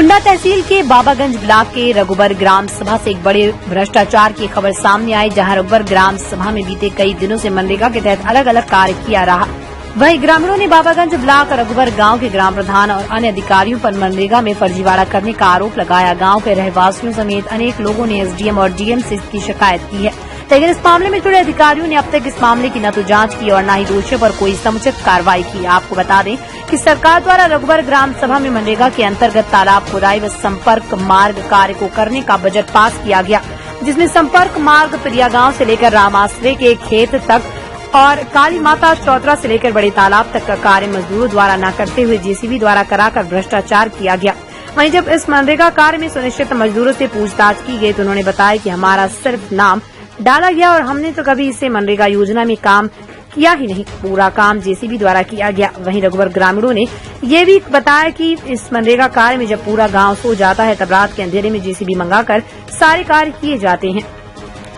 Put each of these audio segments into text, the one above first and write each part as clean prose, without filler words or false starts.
कुंडा तहसील के बाबागंज ब्लॉक के रघुबर ग्राम सभा से एक बड़े भ्रष्टाचार की खबर सामने आई, जहां रघुबर ग्राम सभा में बीते कई दिनों से मनरेगा के तहत अलग अलग कार्य किया रहा। वहीं ग्रामीणों ने बाबागंज ब्लॉक रघुबर गांव के ग्राम प्रधान और अन्य अधिकारियों पर मनरेगा में फर्जीवाड़ा करने का आरोप लगाया। गांव के रहवासियों समेत अनेक लोगों ने एसडीएम और डीएम से इसकी शिकायत की है, लेकिन इस मामले में जुड़े अधिकारियों ने अब तक इस मामले की न तो जांच की और न ही दोषियों पर कोई समुचित कार्रवाई की। आपको बता दें कि सरकार द्वारा रघुबर ग्राम सभा में मनरेगा के अंतर्गत तालाब खुदाई व संपर्क मार्ग कार्य को करने का बजट पास किया गया, जिसमें संपर्क मार्ग प्रिया गांव से लेकर रामाश्रय के खेत तक और काली माता चौतरा से लेकर बड़े तालाब तक का कार्य मजदूरों द्वारा न करते हुए जेसीबी द्वारा कराकर भ्रष्टाचार किया गया। वहीं जब इस मनरेगा कार्य में सुनिश्चित मजदूरों से पूछताछ की गई तो उन्होंने बताया कि हमारा सिर्फ नाम डाला गया और हमने तो कभी इसे मनरेगा योजना में काम किया ही नहीं, पूरा काम जेसीबी द्वारा किया गया। वहीं रघुबर ग्रामीणों ने ये भी बताया कि इस मनरेगा कार्य में जब पूरा गांव सो जाता है तब रात के अंधेरे में जेसीबी मंगाकर सारे कार्य किए जाते हैं।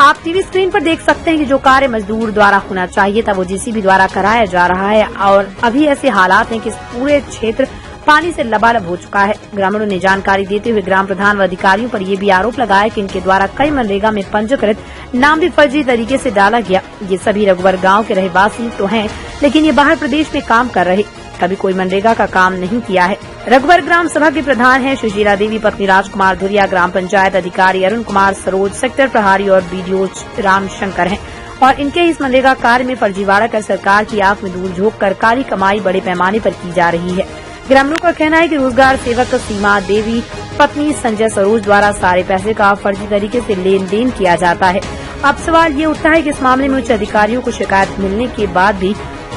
आप टीवी स्क्रीन पर देख सकते हैं कि जो कार्य मजदूर द्वारा होना चाहिए था वो जेसीबी द्वारा कराया जा रहा है और अभी ऐसे हालात हैं कि इस पूरे क्षेत्र पानी से लबालब हो चुका है। ग्रामीणों ने जानकारी देते हुए ग्राम प्रधान व अधिकारियों पर यह भी आरोप लगाया कि इनके द्वारा कई मनरेगा में पंजीकृत नाम भी फर्जी तरीके से डाला गया। ये सभी रघुबर गांव के रहवासी तो हैं, लेकिन ये बाहर प्रदेश में काम कर रहे, कभी कोई मनरेगा का काम नहीं किया है। रघुबर ग्राम सभा के प्रधान हैं सुशीला देवी, पत्नी राजकुमार धुरिया, ग्राम पंचायत अधिकारी अरुण कुमार सरोज, सेक्टर प्रभारी और बीडीओ रामशंकर हैं और इनके इस मनरेगा कार्य में फर्जीवाड़ा कर सरकार की आंख में धूल झोंक कर काली कमाई बड़े पैमाने पर की जा रही है। ग्रामीणों का कहना है कि रोजगार सेवक सीमा देवी पत्नी संजय सरोज द्वारा सारे पैसे का फर्जी तरीके से लेन देन किया जाता है। अब सवाल ये उठता है कि इस मामले में उच्च अधिकारियों को शिकायत मिलने के बाद भी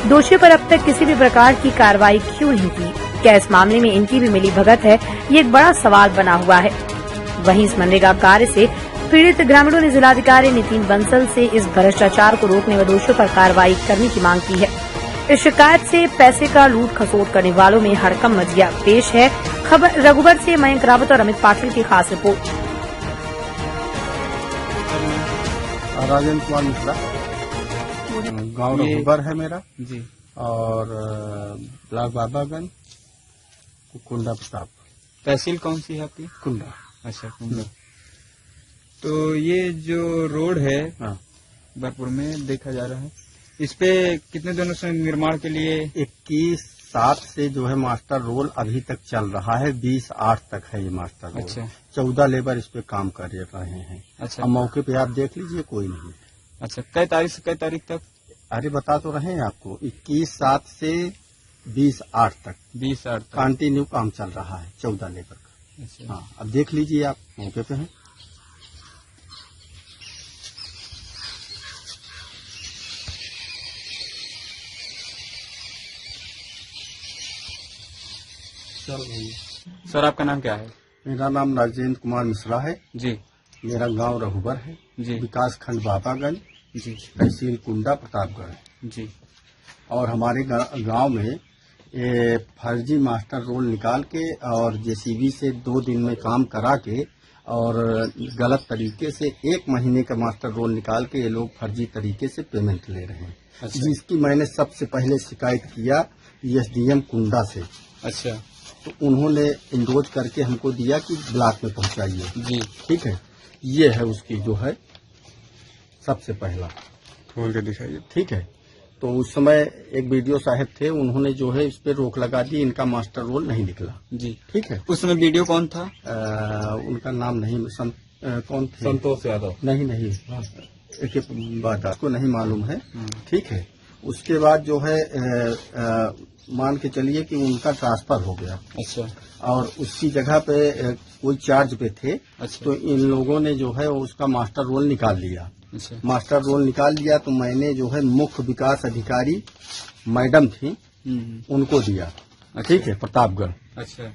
दोषियों पर अब तक किसी भी प्रकार की कार्रवाई क्यों नहीं की? क्या इस मामले में इनकी भी मिली भगत है? ये एक बड़ा सवाल बना हुआ है। वहीं इस मनरेगा कार्य से पीड़ित ग्रामीणों ने जिलाधिकारी नितिन बंसल से इस भ्रष्टाचार को रोकने व दोषियों पर कार्रवाई करने की मांग की है। इस शिकायत से पैसे का लूट खसोट करने वालों में हड़कंप मच गया। पेश है खबर रघुबर से मयंक रावत और अमित पाटिल की खास रिपोर्ट। राजेंद्र कुमार मिश्रा, गांव रघुबर है मेरा जी, और ब्लॉक बाबागंज, कुंडा प्रताप। तहसील कौन सी है आपकी? कुंडा। अच्छा, कुंडा। तो ये जो रोड है हाँ, बरपुर में देखा जा रहा है, इस पे कितने दिनों से निर्माण के लिए? 21/7 से जो है मास्टर रोल अभी तक चल रहा है, 20/8 तक है ये मास्टर रोल। अच्छा, 14 लेबर इस पे काम कर रहे हैं। अच्छा, अब मौके पे आप देख लीजिए, कोई नहीं। अच्छा, कई तारीख से कई तारीख तक? अरे बता तो रहे हैं आपको, 21/7 से 20/8 तक 20/8 तक कंटिन्यू काम चल रहा है, 14 लेबर का। अच्छा, हाँ, अब देख लीजिए, आप मौके पे हैं। सर आपका नाम क्या है? मेरा नाम राजेंद्र कुमार मिश्रा है। जी, मेरा गांव रघुबर है, जी, विकास खंड बाबागंज, जी, तहसील कुंडा प्रतापगढ़। जी, और हमारे गांव में ये फर्जी मास्टर रोल निकाल के और जेसीबी से 2 दिन में काम करा के और गलत तरीके से 1 महीने का मास्टर रोल निकाल के ये लोग फर्जी तरीके से पेमेंट ले रहे हैं। अच्छा, जिसकी मैंने सबसे पहले शिकायत किया एसडीएम कुंडा से। अच्छा, तो उन्होंने इंडोज करके हमको दिया कि ब्लॉक में पहुंचाइए। जी, ठीक है, ये है उसकी जो है सबसे पहला। खोल के दिखाइए। ठीक है, तो उस समय एक वीडियो साहब थे, उन्होंने जो है इस पे रोक लगा दी, इनका मास्टर रोल नहीं निकला। जी, ठीक है, उस समय वीडियो कौन था? उनका नाम नहीं, कौन थे? संतोष यादव। नहीं, एक बात आपको नहीं मालूम है। ठीक है, उसके बाद जो है मान के चलिए कि उनका ट्रांसफर हो गया। अच्छा, और उसकी जगह पे कोई चार्ज पे थे। अच्छा, तो इन लोगों ने जो है उसका मास्टर रोल निकाल लिया। अच्छा, मास्टर रोल निकाल लिया तो मैंने जो है मुख्य विकास अधिकारी मैडम थी, उनको दिया। अच्छा, ठीक है, प्रतापगढ़। अच्छा,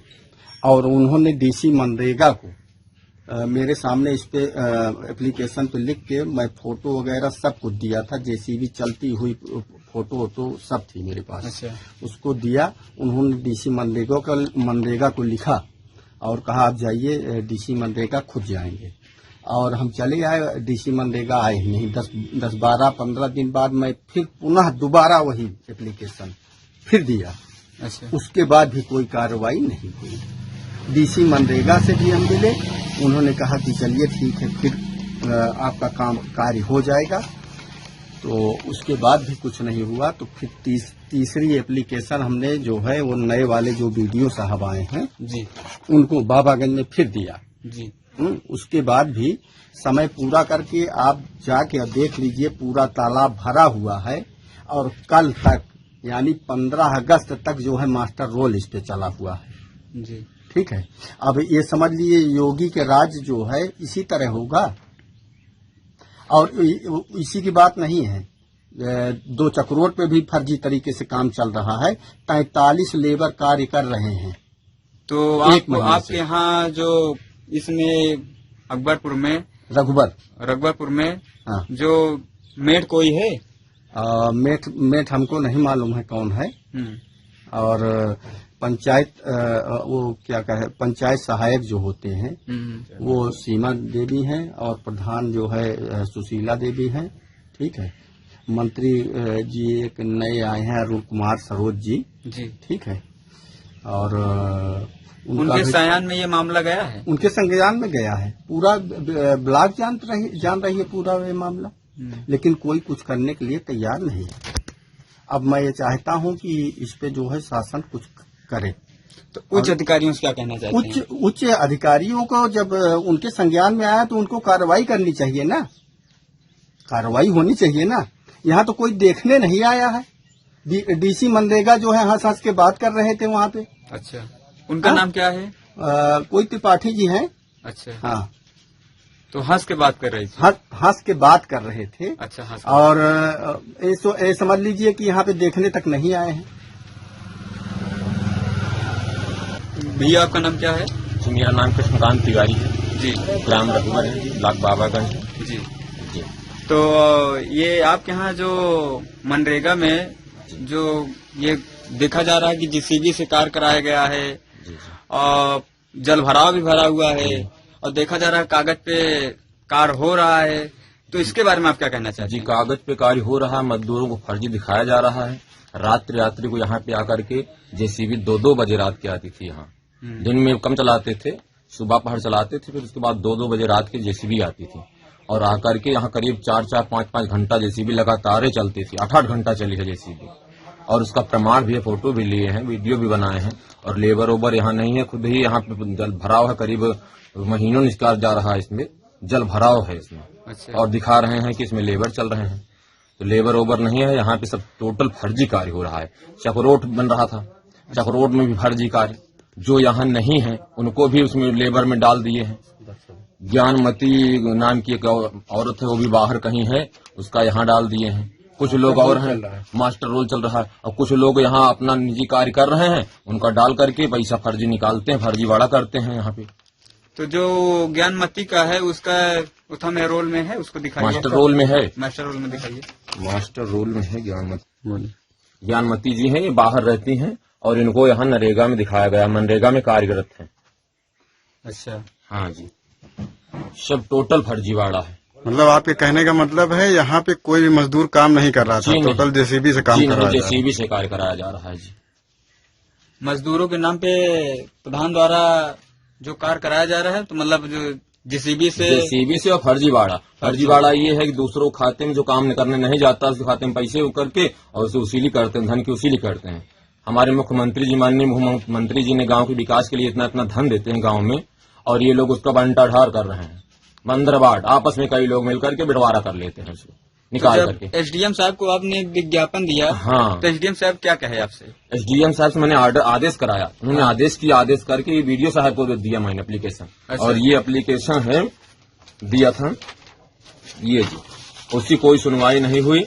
और उन्होंने डीसी मनरेगा को मेरे सामने इस पे एप्लीकेशन पे लिख के मैं फोटो वगैरह सब कुछ दिया था, जेसीबी चलती हुई फोटो तो सब थी मेरे पास। अच्छा, उसको दिया। उन्होंने डीसी मनरेगा को लिखा और कहा आप जाइए, डीसी मनरेगा खुद जाएंगे। और हम चले आए, डीसी मनरेगा आए ही नहीं। 10, 12, 15 दिन बाद मैं फिर पुनः दोबारा वही एप्लीकेशन फिर दिया। अच्छा, उसके बाद भी कोई कार्रवाई नहीं हुई। डीसी मनरेगा से भी हम मिले, उन्होंने कहा कि चलिए ठीक है, फिर आपका कार्य हो जाएगा। तो उसके बाद भी कुछ नहीं हुआ। तो फिर तीसरी एप्लीकेशन हमने जो है वो नए वाले जो वीडियो साहब आए हैं जी उनको बाबागंज में फिर दिया जी। उसके बाद भी समय पूरा करके आप जाके देख लीजिए, पूरा तालाब भरा हुआ है। और कल तक यानी 15 अगस्त तक जो है मास्टर रोल इस पे चला हुआ है जी। ठीक है। अब ये समझ लीजिए योगी के राज जो है इसी तरह होगा। और इसी की बात नहीं है, 2 चक्रोट पे भी फर्जी तरीके से काम चल रहा है। 43 लेबर कार्य कर रहे हैं। तो आपके यहाँ जो इसमें अकबरपुर में रघुबरपुर में हाँ। जो मेट कोई है? मेट हमको नहीं मालूम है कौन है। और पंचायत वो क्या कहे, पंचायत सहायक जो होते हैं वो सीमा देवी हैं और प्रधान जो है सुशीला देवी हैं ठीक है। मंत्री जी एक नए आए हैं अरुण कुमार सरोज जी ठीक है। और उनके संज्ञान में ये मामला गया है? उनके संज्ञान में गया है, पूरा ब्लॉक जान रही है पूरा ये मामला, लेकिन कोई कुछ करने के लिए तैयार नहीं है। अब मैं ये चाहता हूं कि इस पे जो है शासन कुछ करे। तो उच्च अधिकारियों से क्या कहना चाहते हैं? उच्च अधिकारियों को जब उनके संज्ञान में आया तो उनको कार्रवाई करनी चाहिए ना, कार्रवाई होनी चाहिए ना। यहाँ तो कोई देखने नहीं आया है। डीसी मनरेगा जो है हंस हंस के बात कर रहे थे वहाँ पे। अच्छा, उनका नाम क्या है? कोई त्रिपाठी जी हैं। अच्छा हाँ, तो हंस के बात कर रहे थे? हंस के बात कर रहे थे। अच्छा, हंस। और ये समझ लीजिए कि यहाँ पे देखने तक नहीं आए हैं। भैया आपका नाम क्या है? जी, मेरा नाम कृष्णकांत तिवारी है जी। ग्राम रघुबर है जी, ब्लॉक बाबागंज जी जी। तो ये आपके यहाँ जो मनरेगा में जो ये देखा जा रहा है कि जेसीबी से कार्य कराया गया है और जल भराव भी भरा हुआ है और देखा जा रहा है कागज पे कार्य हो रहा है, तो इसके बारे में आप क्या कहना चाहते हैं? जी, कागज पे कार्य हो रहा है, मजदूरों को फर्जी दिखाया जा रहा है। रात्रि को यहाँ पे आकर के जेसीबी 2-2 बजे रात की आती थी। यहाँ दिन में कम चलाते थे, सुबह पहर चलाते थे, फिर उसके बाद 2-2 बजे रात की जेसीबी आती थी और आकर के यहाँ करीब 4-4, 5-5 घंटा जेसीबी लगातार चलती थी। 8-8 घंटा चली है जेसीबी और उसका प्रमाण भी है, फोटो भी लिए हैं, वीडियो भी बनाए हैं। और लेबर ओबर यहाँ नहीं है, खुद ही यहाँ पे जल भराव है, करीब महीनों निकाल जा रहा है, इसमें जल भराव है इसमें। अच्छा। और दिखा रहे हैं कि इसमें लेबर चल रहे हैं, तो लेबर ओबर नहीं है यहाँ पे, सब टोटल फर्जी कार्य हो रहा है। चक्रोट बन रहा था, चक्रोट में भी फर्जी कार्य, जो यहाँ नहीं है उनको भी उसमें लेबर में डाल दिए हैं। ज्ञानमती नाम की एक औरत है, वो भी बाहर कहीं है, उसका यहाँ डाल दिए हैं। कुछ लोग और हैं, मास्टर रोल चल रहा है। और कुछ लोग यहाँ अपना निजी कार्य कर रहे हैं, उनका डाल करके पैसा फर्जी निकालते हैं, फर्जीवाड़ा करते हैं यहाँ पे। तो जो ज्ञानमती का है उसका उथा में रोल में है, उसको दिखाइए। मास्टर रोल में है, मास्टर रोल में दिखाइए। मास्टर रोल में है ज्ञानमती जी हैं, ये बाहर रहती हैं और इनको यहाँ नरेगा में दिखाया गया, मनरेगा में कार्यरत है। अच्छा, हाँ जी, सब टोटल फर्जीवाड़ा है। मतलब आपके कहने का मतलब है यहाँ पे कोई भी मजदूर काम नहीं कर रहा था, टोटल जेसीबी से काम कर रहा है। जेसीबी से कार्य कराया जा रहा है जी। मजदूरों के नाम पे प्रधान द्वारा जो कार्य कराया जा रहा है, तो मतलब जो जेसीबी से और फर्जीवाड़ा ये है कि दूसरों खाते में जो काम करने नहीं जाता उसके खाते में पैसे करके और उसे वसूली करते हैं, धन की वसूली करते हैं। हमारे मुख्यमंत्री जी, माननीय मुख्यमंत्री जी ने गांव के विकास के लिए इतना इतना धन देते हैं गांव में, और ये लोग उसका बंटाढार कर रहे हैं। बंदरबाट आपस में कई लोग मिलकर के बंटवारा कर लेते हैं उसको निकाल करके। एसडीएम साहब को आपने विज्ञापन दिया, हाँ, तो एसडीएम साहब क्या कहे आपसे? एसडीएम साहब से मैंने आदेश कराया, उन्होंने आदेश किया, आदेश करके ये वीडियो साहब को दिया मैंने एप्लीकेशन। अच्छा। और ये एप्लीकेशन है दिया था ये जी, उसकी कोई सुनवाई नहीं हुई।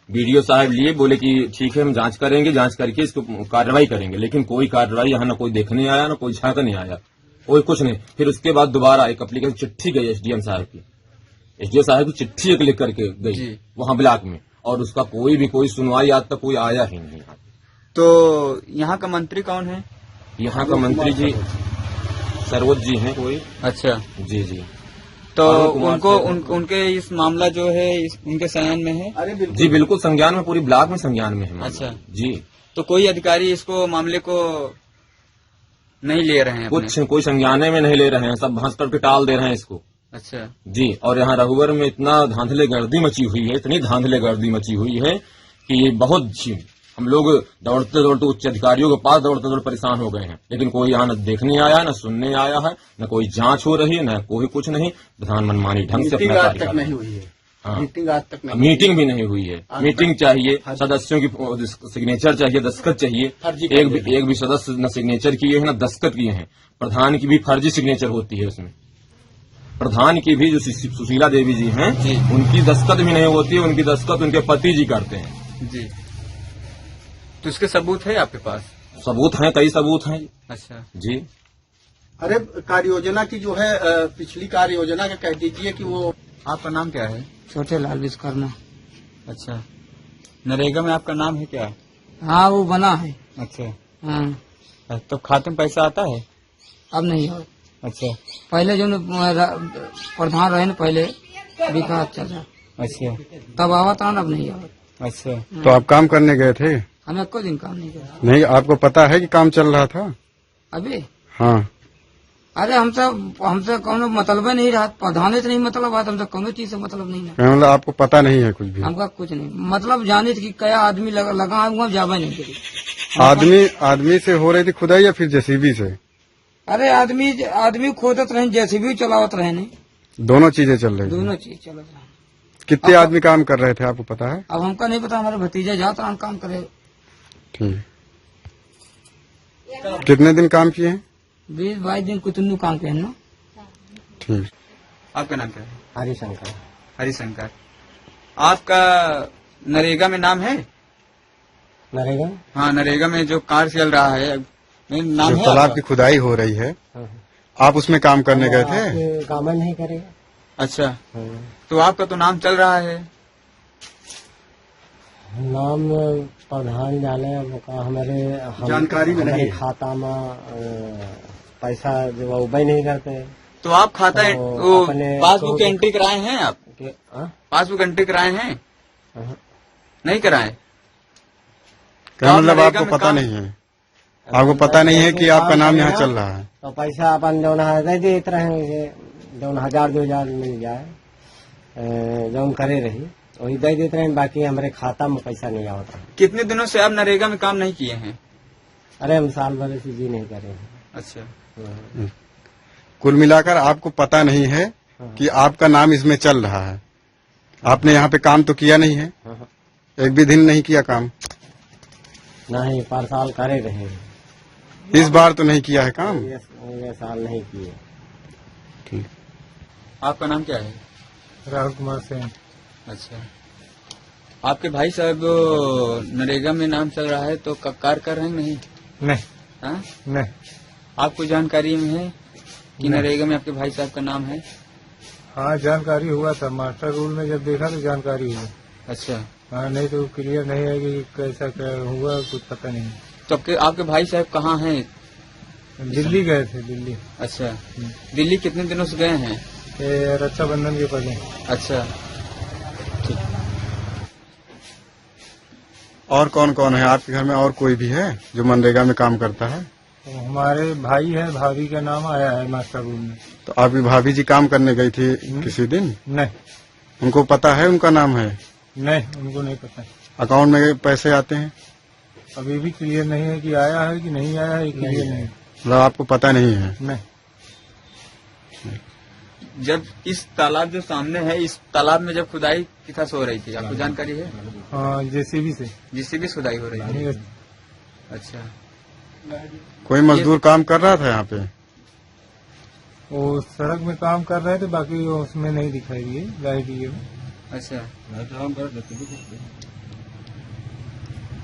वीडियो साहब लिए, बोले कि ठीक है हम जांच करेंगे, जांच करके इसको कार्रवाई करेंगे, लेकिन कोई कार्रवाई यहाँ न कोई देखने आया, न कोई झांकने आया, कोई कुछ नहीं। फिर उसके बाद दोबारा एक एप्लीकेशन चिट्ठी गई एसडीएम साहब की, एसडीएम साहब की चिट्ठी एक लिख करके गई वहां ब्लॉक में, और उसका कोई सुनवाई आज तक कोई आया ही नहीं। तो यहाँ का मंत्री कौन है? यहाँ का मंत्री जी सरोज जी हैं कोई। अच्छा जी जी। तो उनको उनके इस मामला जो है उनके संज्ञान में है? जी बिल्कुल संज्ञान में, पूरी ब्लॉक में संज्ञान में है। अच्छा जी। तो कोई अधिकारी इसको मामले को नहीं ले रहे हैं अपने? कुछ कोई संज्ञाने में नहीं ले रहे हैं, सब भांस करके टाल दे रहे हैं इसको। अच्छा जी, और यहाँ रघुवर में इतना धांधले गर्दी मची हुई है, इतनी धांधले गर्दी मची हुई है कि ये बहुत हम लोग दौड़ते दौड़ते उच्च अधिकारियों के पास दौड़ते दौड़ते परेशान हो गए हैं, लेकिन कोई यहाँ न देखने आया है, न सुनने आया है, न कोई जांच हो रही है, न कोई कुछ नहीं। प्रधान मनमानी ढंग से अपना कार्य कर रहे हैं। हाँ, मीटिंग आज तक नहीं, मीटिंग भी नहीं हुई है। मीटिंग चाहिए, सदस्यों की सिग्नेचर चाहिए, दस्तखत चाहिए। एक भी सदस्य न सिग्नेचर किए हैं न दस्तखत किए हैं। प्रधान की भी फर्जी सिग्नेचर होती है उसमें। प्रधान की भी जो सुशीला देवी जी हैं, उनकी दस्तखत भी नहीं होती है, उनकी दस्तखत उनके पति जी करते हैं। जी, तो इसके सबूत है आपके पास? सबूत हैं, कई सबूत हैं। अच्छा जी, अरे कार्य योजना की जो है पिछली कार्य योजना का कह दीजिए कि वो। आपका नाम क्या है? छोटे लाल विश्वकर्मा। अच्छा, नरेगा में आपका नाम है क्या? हाँ, वो बना है। अच्छा, हाँ, तो खाते में पैसा आता है? अब नहीं हो। अच्छा पहले जो प्रधान रहे न, पहले विकास चाचा, अच्छा तब आवत आन, अब नहीं आवत। अच्छा, तो आप काम करने गए थे? हमें कोई दिन काम नहीं किया। नहीं, आपको पता है कि काम चल रहा था? अभी हाँ। अरे हमसे कोनो मतलब नहीं रहा, प्रधान से नहीं मतलब आता, हमसे कोनो चीज से मतलब नहीं है। मतलब आपको पता नहीं है कुछ भी? हमका कुछ नहीं मतलब, जाने कि क्या आदमी लगा हुआ जावा नहीं करी। आदमी से हो रही थी खुदाई या फिर जेसीबी से? अरे आदमी खोदत रहे, जैसे भी चलावत रहे, नहीं दोनों चीजें चल रही थी? दोनों चीज चलत रहे। कितने आदमी काम कर रहे थे आपको पता है? अब हमका नहीं पता, हमारे भतीजा जाता हम काम करे। ठीक, कितने दिन काम किए हैं? 20-22 दिन कुतुन्नू काम किए ना। ठीक। आपका नाम क्या है? हरिशंकर। हरिशंकर। आपका नरेगा में नाम है? नरेगा? हाँ, नरेगा में जो कार्य चल रहा है, नाम जो है तालाब आपका? की खुदाई हो रही है, आप उसमें काम करने गए थे? काम नहीं करेगा। अच्छा, तो आपका तो नाम चल रहा है। नाम प्रधान जाने हमारे जानकारी में नहीं, खाता में पैसा जो उबई नहीं करते। तो आप खाता तो वो अपने पासबुक एंट्री कराए हैं आप? पासबुक एंट्री कराए हैं? नहीं कराए? क्या मतलब नरेगा आपको में पता काम- नहीं है? आपको पता नहीं है कि आपका नाम यहाँ चल रहा है? तो पैसा अपन जौन दे देते रहे, जौन 1000-2000 मिल जाए, जौन करे रही वही दे देते रहे, बाकी हमारे खाता में पैसा नहीं आता। कितने दिनों से आप नरेगा में काम नहीं किए हैं? अरे हम साल भर से जी नहीं करे हैं। अच्छा, कुल मिलाकर आपको पता नहीं है कि आपका नाम इसमें चल रहा है। आपने यहाँ पे काम तो किया नहीं है? एक भी दिन नहीं किया काम? नहीं, पर साल करे रहे, इस बार तो नहीं किया है काम? ये साल नहीं किए। ठीक। आपका नाम क्या है? राहुल कुमार सिंह। अच्छा, आपके भाई साहब नरेगा में नाम चल रहा है तो कार्य कर रहे हैं नहीं? नहीं हाँ? नहीं, आपको जानकारी में है कि नरेगा में आपके भाई साहब का नाम है? हाँ जानकारी हुआ था, मास्टर रूल में जब देखा तो जानकारी हुई। अच्छा, हाँ, नहीं तो क्लियर नहीं है कि कैसा क्या हुआ, कुछ पता नहीं। तो आपके भाई साहब कहाँ हैं? दिल्ली गए थे, दिल्ली। अच्छा, दिल्ली कितने दिनों से गए हैं? ये रक्षाबंधन के पहले। अच्छा, और कौन कौन है आपके घर में? और कोई भी है जो मनरेगा में काम करता है? तो हमारे भाई है, भाभी का नाम आया है मास्टर रूल में। तो आपकी भाभी जी काम करने गई थी किसी दिन? नहीं उनको पता है उनका नाम है? नहीं, उनको नहीं पता। अकाउंट में पैसे आते हैं? अभी भी क्लियर नहीं है कि आया है कि नहीं आया है, क्लियर नहीं। मतलब आपको पता नहीं है? नहीं। जब इस तालाब जो सामने है, इस तालाब में जब खुदाई कितना हो रही थी, आपको जानकारी है? हाँ, जेसीबी से। जिससे भी खुदाई हो रही थी? अच्छा, कोई मजदूर काम कर रहा था यहाँ पे? वो सड़क में काम कर रहे थे, बाकी वो उसमें नहीं दिखाई दिए लाइट ये। अच्छा,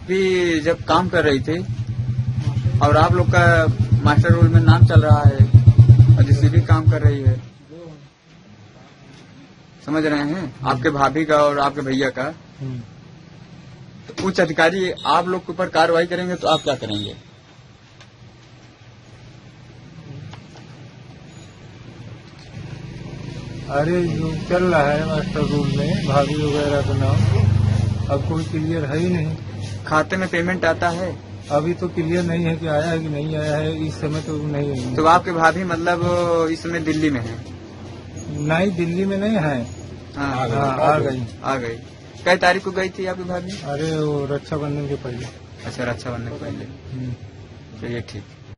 भी जब काम कर रही थी और आप लोग का मास्टर रोल में नाम चल रहा है और जिससे भी काम कर रही है, समझ रहे हैं? आपके भाभी का और आपके भैया का। तो उच्च अधिकारी आप लोग के ऊपर कार्रवाई करेंगे तो आप क्या करेंगे? अरे जो चल रहा है मास्टर रूल में भाभी वगैरह का नाम, अब कोई क्लियर है ही नहीं। खाते में पेमेंट आता है? अभी तो क्लियर नहीं है कि आया है कि नहीं आया है, इस समय तो नहीं है। तो आपके भाभी मतलब इस समय दिल्ली में है? नहीं, दिल्ली में नहीं है। हाँ, हाँ, आ गई। आ गई। कई तारीख को गई थी आपकी भाभी? अरे वो रक्षाबंधन के पहले। अच्छा, रक्षाबंधन के पहले। चलिए ठीक।